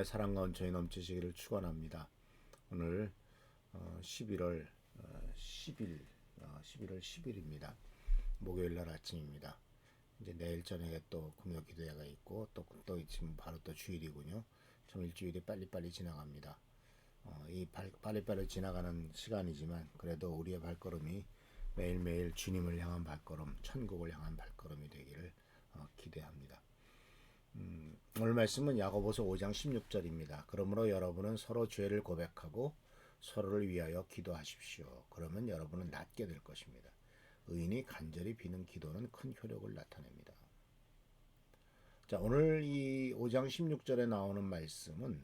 하나님의 사랑과 온천이 넘치시기를 축원합니다. 오늘 11월 10일 11월 10일입니다. 목요일 날 아침입니다. 이제 내일 저녁에 또 금요 기도회가 있고 또 지금 바로 또 주일이군요. 좀 일주일이 빨리빨리 지나갑니다. 이 빨리빨리 지나가는 시간이지만 그래도 우리의 발걸음이 매일매일 주님을 향한 발걸음, 천국을 향한 발걸음이 되기를 기대합니다. 오늘 말씀은 야고보서 5장 16절입니다. 그러므로 여러분은 서로 죄를 고백하고 서로를 위하여 기도하십시오. 그러면 여러분은 낫게 될 것입니다. 의인이 간절히 비는 기도는 큰 효력을 나타냅니다. 자, 오늘 이 5장 16절에 나오는 말씀은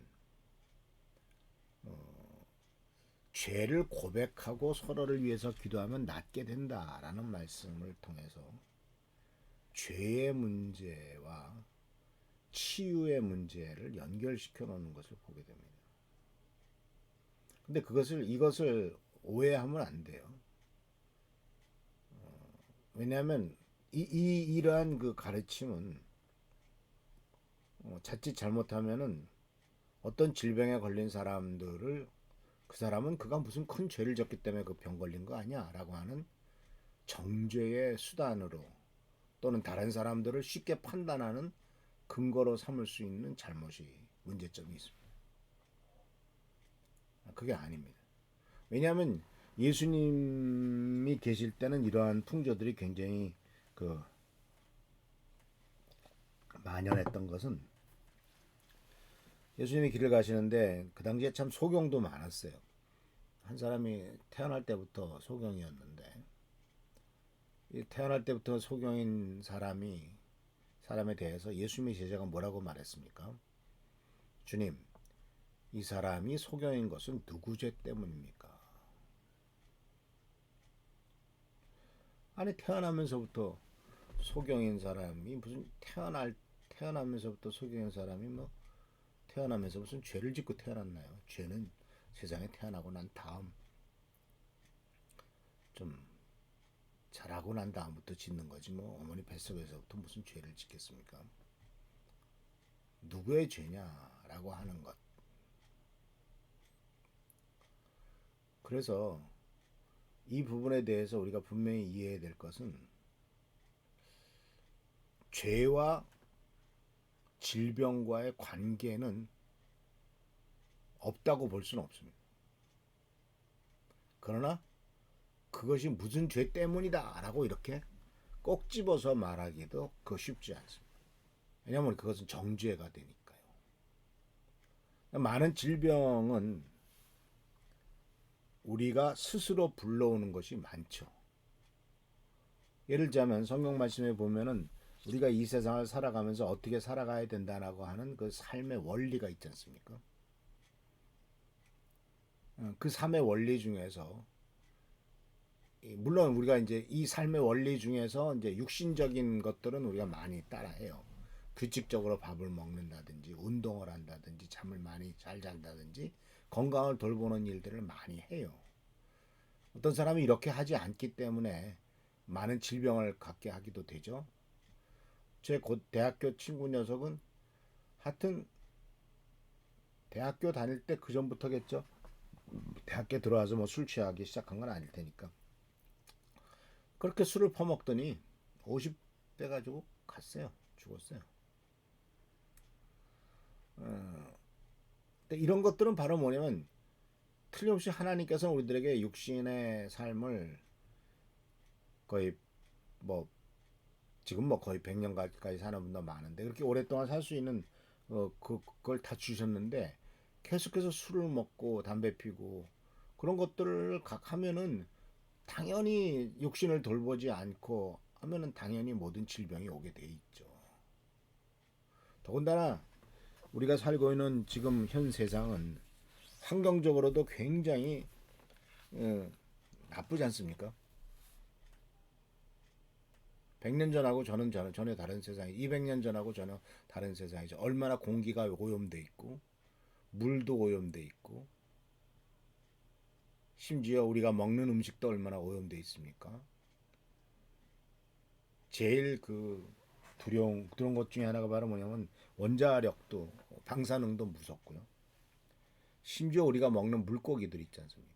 죄를 고백하고 서로를 위해서 기도하면 낫게 된다라는 말씀을 통해서 죄의 문제와 치유의 문제를 연결시켜 놓는 것을 보게 됩니다. 근데 이것을 오해하면 안 돼요. 왜냐하면 이러한 그 가르침은 자칫 잘못하면은 어떤 질병에 걸린 사람들을 그 사람은 그가 무슨 큰 죄를 졌기 때문에 그 병 걸린 거 아니야 라고 하는 정죄의 수단으로 또는 다른 사람들을 쉽게 판단하는 근거로 삼을 수 있는 문제점이 있습니다. 그게 아닙니다. 왜냐하면 예수님이 계실 때는 이러한 풍조들이 굉장히 만연했던 것은 예수님이 길을 가시는데 그 당시에 참 소경도 많았어요. 한 사람이 태어날 때부터 소경이었는데 이 태어날 때부터 소경인 사람에 대해서 예수님의 제자가 뭐라고 말했습니까? 주님, 이 사람이 소경인 것은 누구 죄 때문입니까? 아니 태어나면서부터 소경인 사람이 무슨 태어나면서부터 소경인 사람이 뭐 태어나면서 무슨 죄를 짓고 태어났나요? 죄는 세상에 태어나고 난 다음 좀 자라고 난 다음부터 짓는 거지 뭐 어머니 뱃속에서부터 무슨 죄를 짓겠습니까? 누구의 죄냐라고 하는 것. 그래서 이 부분에 대해서 우리가 분명히 이해해야 될 것은 죄와 질병과의 관계는 없다고 볼 수는 없습니다. 그러나 그것이 무슨 죄 때문이다 라고 이렇게 꼭 집어서 말하기도 쉽지 않습니다. 왜냐하면 그것은 정죄가 되니까요. 많은 질병은 우리가 스스로 불러오는 것이 많죠. 예를 들자면 성경 말씀에 보면은 우리가 이 세상을 살아가면서 어떻게 살아가야 된다라고 하는 그 삶의 원리가 있지 않습니까? 그 삶의 원리 중에서 물론 우리가 이제 이 삶의 원리 중에서 이제 육신적인 것들은 우리가 많이 따라해요. 규칙적으로 밥을 먹는다든지 운동을 한다든지 잠을 많이 잘 잔다든지 건강을 돌보는 일들을 많이 해요. 어떤 사람이 이렇게 하지 않기 때문에 많은 질병을 갖게 하기도 되죠. 제 곧 대학교 친구 녀석은 하여튼 대학교 다닐 때 그 전부터겠죠. 대학교 들어와서 뭐 술 취하기 시작한 건 아닐 테니까. 그렇게 술을 퍼먹더니 50대 가지고 갔어요. 죽었어요. 근데 이런 것들은 바로 뭐냐면 틀림없이 하나님께서 우리들에게 육신의 삶을 거의 뭐 지금 뭐 거의 100년 가까이 사는 분도 많은데 그렇게 오랫동안 살 수 있는 그걸 다 주셨는데 계속해서 술을 먹고 담배 피고 그런 것들을 하면은 당연히 육신을 돌보지 않고 하면은 당연히 모든 질병이 오게 돼 있죠. 더군다나 우리가 살고 있는 지금 현 세상은 환경적으로도 굉장히 나쁘지 않습니까? 100년 전하고 전혀 다른 세상이 200년 전하고 전혀 다른 세상이죠. 얼마나 공기가 오염돼 있고 물도 오염돼 있고 심지어 우리가 먹는 음식도 얼마나 오염돼 있습니까? 제일 두려운 것 중에 하나가 바로 뭐냐면 원자력도 방사능도 무섭고요. 심지어 우리가 먹는 물고기들 있지 않습니까?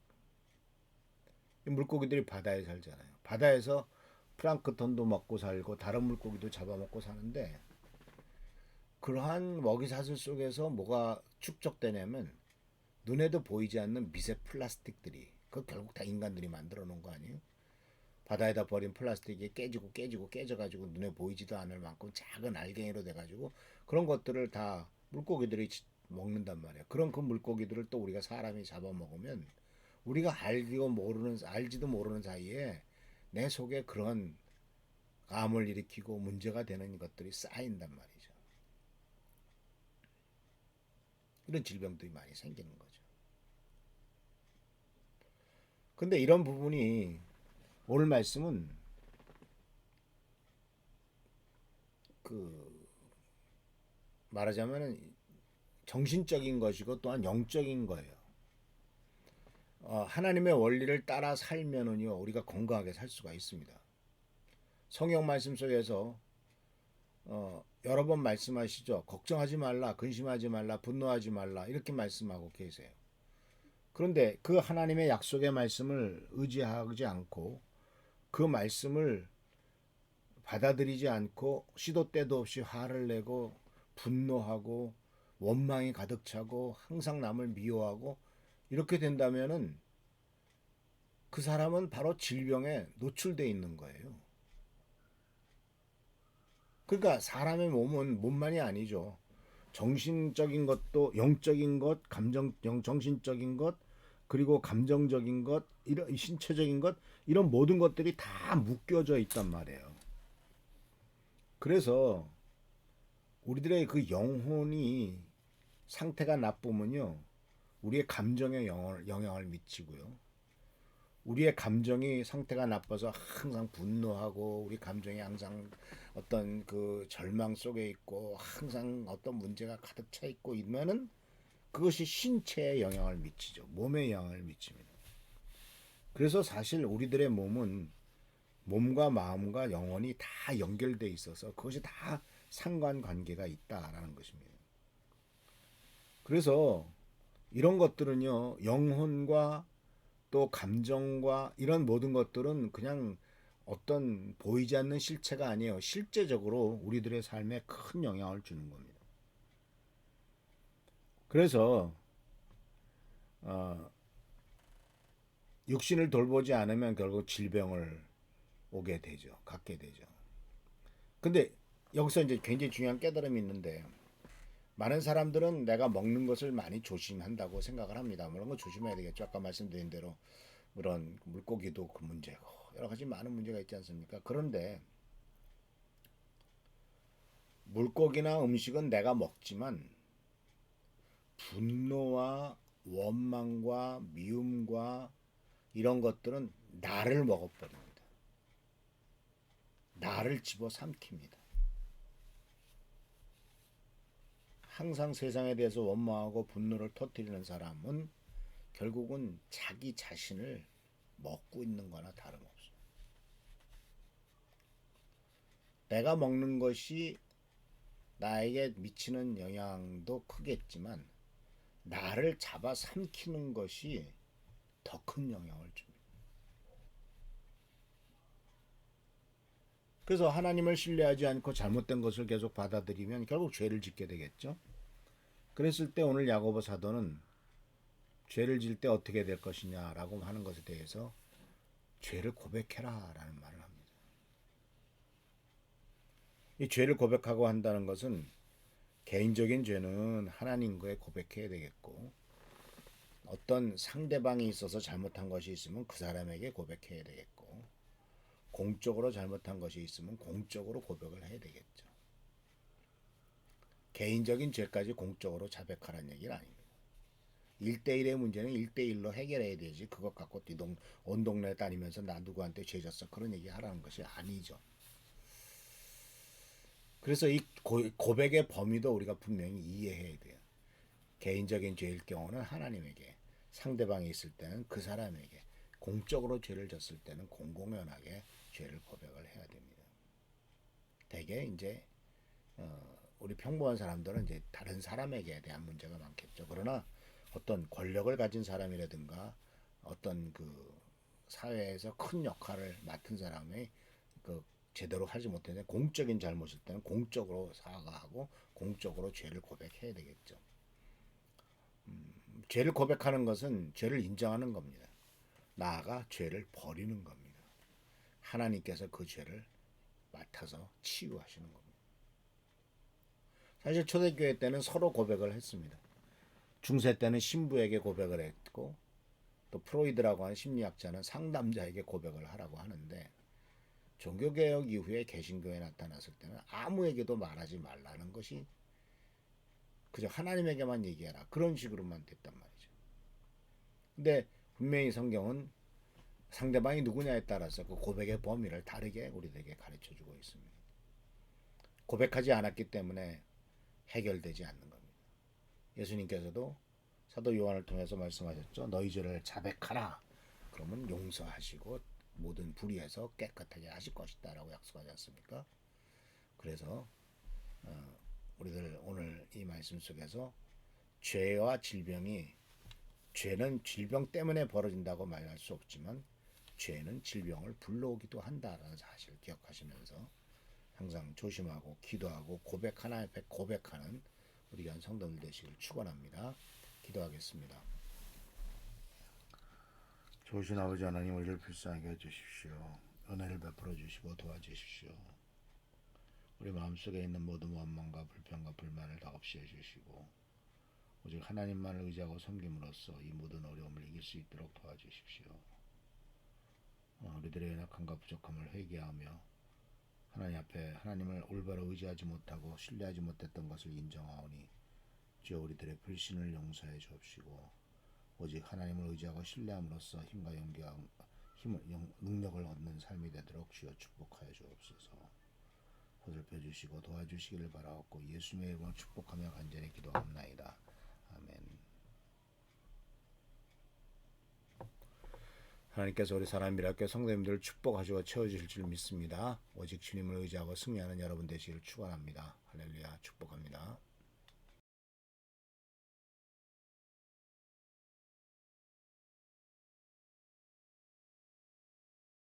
이 물고기들이 바다에 살잖아요. 바다에서 플랑크톤도 먹고 살고 다른 물고기도 잡아먹고 사는데 그러한 먹이사슬 속에서 뭐가 축적되냐면 눈에도 보이지 않는 미세 플라스틱들이 그 결국 다 인간들이 만들어 놓은 거 아니에요? 바다에다 버린 플라스틱이 깨지고 깨져가지고 눈에 보이지도 않을 만큼 작은 알갱이로 돼가지고 그런 것들을 다 물고기들이 먹는단 말이야. 그런 그 물고기들을 또 우리가 사람이 잡아먹으면 우리가 알지도 모르는 사이에 내 속에 그런 암을 일으키고 문제가 되는 것들이 쌓인단 말이죠. 이런 질병들이 많이 생기는 거죠. 근데 이런 부분이 오늘 말씀은 그 말하자면 정신적인 것이고 또한 영적인 거예요. 하나님의 원리를 따라 살면은요 우리가 건강하게 살 수가 있습니다. 성경 말씀 속에서 여러 번 말씀하시죠. 걱정하지 말라, 근심하지 말라, 분노하지 말라 이렇게 말씀하고 계세요. 그런데 그 하나님의 약속의 말씀을 의지하지 않고 그 말씀을 받아들이지 않고 시도 때도 없이 화를 내고 분노하고 원망이 가득 차고 항상 남을 미워하고 이렇게 된다면은 그 사람은 바로 질병에 노출되어 있는 거예요. 그러니까 사람의 몸은 몸만이 아니죠. 정신적인 것도 영적인 것, 정신적인 것, 그리고 감정적인 것, 이런 신체적인 것, 이런 모든 것들이 다 묶여져 있단 말이에요. 그래서 우리들의 그 영혼이 상태가 나쁘면요, 우리의 감정에 영향을 미치고요. 우리의 감정이 상태가 나빠서 항상 분노하고 우리 감정이 항상 어떤 그 절망 속에 있고 항상 어떤 문제가 가득 차 있고 이러면은 그것이 신체에 영향을 미치죠. 몸에 영향을 미칩니다. 그래서 사실 우리들의 몸은 몸과 마음과 영혼이 다 연결돼 있어서 그것이 다 상관관계가 있다라는 것입니다. 그래서 이런 것들은요, 영혼과 또 감정과 이런 모든 것들은 그냥 어떤 보이지 않는 실체가 아니에요. 실제적으로 우리들의 삶에 큰 영향을 주는 겁니다. 그래서 어, 육신을 돌보지 않으면 결국 질병을 오게 되죠. 갖게 되죠. 근데 여기서 이제 굉장히 중요한 깨달음이 있는데 많은 사람들은 내가 먹는 것을 많이 조심한다고 생각을 합니다. 그런 거 조심해야 되겠죠. 아까 말씀드린 대로 그런 물고기도 그 문제고 여러 가지 많은 문제가 있지 않습니까? 그런데 물고기나 음식은 내가 먹지만 분노와 원망과 미움과 이런 것들은 나를 먹어버립니다. 나를 집어삼킵니다. 항상 세상에 대해서 원망하고 분노를 터뜨리는 사람은 결국은 자기 자신을 먹고 있는 거나 다름없어요. 내가 먹는 것이 나에게 미치는 영향도 크겠지만 나를 잡아 삼키는 것이 더 큰 영향을 줍니다. 그래서 하나님을 신뢰하지 않고 잘못된 것을 계속 받아들이면 결국 죄를 짓게 되겠죠. 그랬을 때 오늘 야고보 사도는 죄를 질 때 어떻게 될 것이냐라고 하는 것에 대해서 죄를 고백해라라는 말을 합니다. 이 죄를 고백하고 한다는 것은 개인적인 죄는 하나님과에 고백해야 되겠고 어떤 상대방이 있어서 잘못한 것이 있으면 그 사람에게 고백해야 되겠고 공적으로 잘못한 것이 있으면 공적으로 고백을 해야 되겠죠. 개인적인 죄까지 공적으로 자백하라는 얘기는 아닙니다. 1대1의 문제는 1대1로 해결해야 되지 그것 갖고 온 동네 다니면서 나 누구한테 죄 졌어 그런 얘기 하라는 것이 아니죠. 그래서 이 고백의 범위도 우리가 분명히 이해해야 돼요. 개인적인 죄일 경우는 하나님에게, 상대방이 있을 때는 그 사람에게, 공적으로 죄를 졌을 때는 공공연하게 죄를 고백을 해야 됩니다. 대개 이제 우리 평범한 사람들은 이제 다른 사람에게 대한 문제가 많겠죠. 그러나 어떤 권력을 가진 사람이라든가 어떤 그 사회에서 큰 역할을 맡은 사람이 그 제대로 하지 못했는데 공적인 잘못일 때는 공적으로 사과하고 공적으로 죄를 고백해야 되겠죠. 죄를 고백하는 것은 죄를 인정하는 겁니다. 나아가 죄를 버리는 겁니다. 하나님께서 그 죄를 맡아서 치유하시는 겁니다. 사실 초대교회 때는 서로 고백을 했습니다. 중세 때는 신부에게 고백을 했고 또 프로이드라고 하는 심리학자는 상담자에게 고백을 하라고 하는데 종교개혁 이후에 개신교에 나타났을 때는 아무에게도 말하지 말라는 것이 그저 하나님에게만 얘기해라 그런 식으로만 됐단 말이죠. 근데 분명히 성경은 상대방이 누구냐에 따라서 그 고백의 범위를 다르게 우리들에게 가르쳐주고 있습니다. 고백하지 않았기 때문에 해결되지 않는 겁니다. 예수님께서도 사도 요한을 통해서 말씀하셨죠. 너희 죄를 자백하라. 그러면 용서하시고 모든 불의에서 깨끗하게 하실 것이다 라고 약속하지 않습니까? 그래서 우리들 오늘 이 말씀 속에서 죄와 질병이 죄는 질병 때문에 벌어진다고 말할 수 없지만 죄는 질병을 불러오기도 한다라는 사실을 기억하시면서 항상 조심하고 기도하고 고백 하나 앞에 고백하는 우리 귀한 성도들 되시길 축원합니다. 기도하겠습니다. 좋으신 아버지 하나님 우리를 불쌍하게 해주십시오. 은혜를 베풀어 주시고 도와주십시오. 우리 마음속에 있는 모든 원망과 불평과 불만을 다 없이 해주시고 오직 하나님만을 의지하고 섬김으로써 이 모든 어려움을 이길 수 있도록 도와주십시오. 우리들의 연약함과 부족함을 회개하며 하나님 앞에 하나님을 올바로 의지하지 못하고 신뢰하지 못했던 것을 인정하오니 주여 우리들의 불신을 용서해 주옵시고 오직 하나님을 의지하고 신뢰함으로써 힘과 용기와 능력을 얻는 삶이 되도록 주여 축복하여 주옵소서. 보살펴 주시고 도와주시기를 바라옵고 예수님의 이름으로 축복하며 간절히 기도합나이다. 아멘. 하나님께서 우리 사람 미라클 성도님들을 축복하시고 채워주실 줄 믿습니다. 오직 주님을 의지하고 승리하는 여러분 되시기를 축원합니다. 할렐루야 축복합니다.